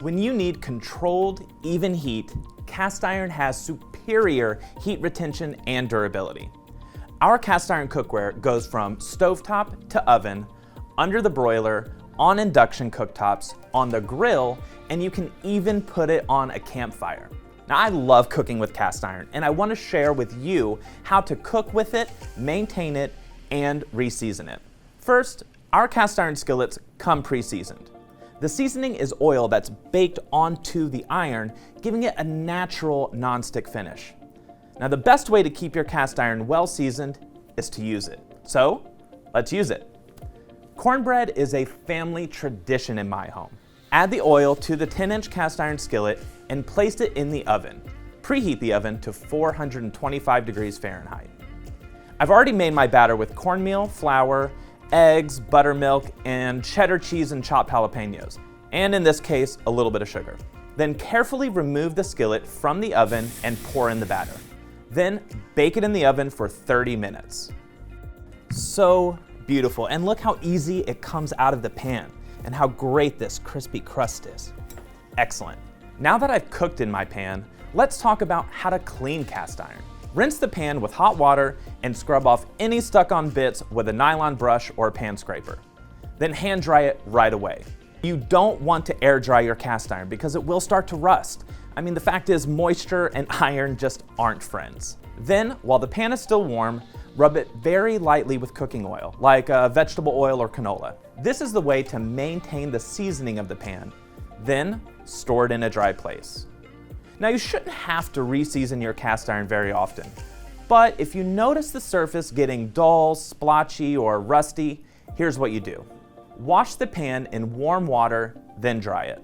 When you need controlled, even heat, cast iron has superior heat retention and durability. Our cast iron cookware goes from stovetop to oven, under the broiler, on induction cooktops, on the grill, and you can even put it on a campfire. Now, I love cooking with cast iron, and I want to share with you how to cook with it, maintain it, and re-season it. First, our cast iron skillets come pre-seasoned. The seasoning is oil that's baked onto the iron, giving it a natural non-stick finish. Now, the best way to keep your cast iron well seasoned is to use it. So, let's use it. Cornbread is a family tradition in my home. Add the oil to the 10-inch cast iron skillet and place it in the oven. Preheat the oven to 425 degrees Fahrenheit. I've already made my batter with cornmeal, flour, eggs, buttermilk, and cheddar cheese and chopped jalapenos, and in this case, a little bit of sugar. Then carefully remove the skillet from the oven and pour in the batter. Then bake it in the oven for 30 minutes. So beautiful, and look how easy it comes out of the pan, and how great this crispy crust is. Excellent. Now that I've cooked in my pan, let's talk about how to clean cast iron. Rinse the pan with hot water and scrub off any stuck-on bits with a nylon brush or a pan scraper. Then hand dry it right away. You don't want to air dry your cast iron because it will start to rust. I mean, the fact is moisture and iron just aren't friends. Then, while the pan is still warm, rub it very lightly with cooking oil, like vegetable oil or canola. This is the way to maintain the seasoning of the pan. Then, store it in a dry place. Now, you shouldn't have to re-season your cast iron very often, but if you notice the surface getting dull, splotchy, or rusty, here's what you do. Wash the pan in warm water, then dry it.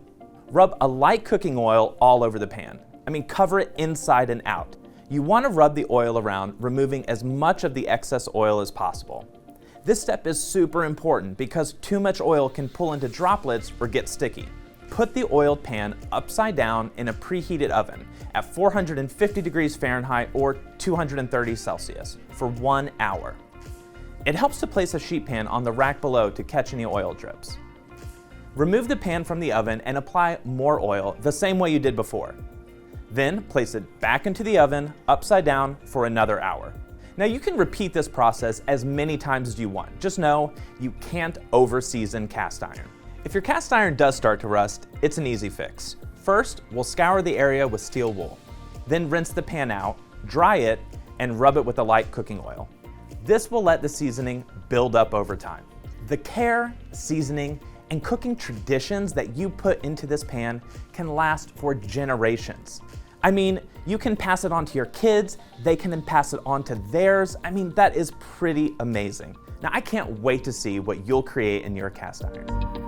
Rub a light cooking oil all over the pan. Cover it inside and out. You want to rub the oil around, removing as much of the excess oil as possible. This step is super important because too much oil can pull into droplets or get sticky. Put the oiled pan upside down in a preheated oven at 450 degrees Fahrenheit or 230 Celsius for 1 hour. It helps to place a sheet pan on the rack below to catch any oil drips. Remove the pan from the oven and apply more oil the same way you did before. Then place it back into the oven upside down for another hour. Now, you can repeat this process as many times as you want. Just know you can't over-season cast iron. If your cast iron does start to rust, it's an easy fix. First, we'll scour the area with steel wool. Then rinse the pan out, dry it, and rub it with a light cooking oil. This will let the seasoning build up over time. The care, seasoning, and cooking traditions that you put into this pan can last for generations. You can pass it on to your kids, they can then pass it on to theirs. That is pretty amazing. Now, I can't wait to see what you'll create in your cast iron.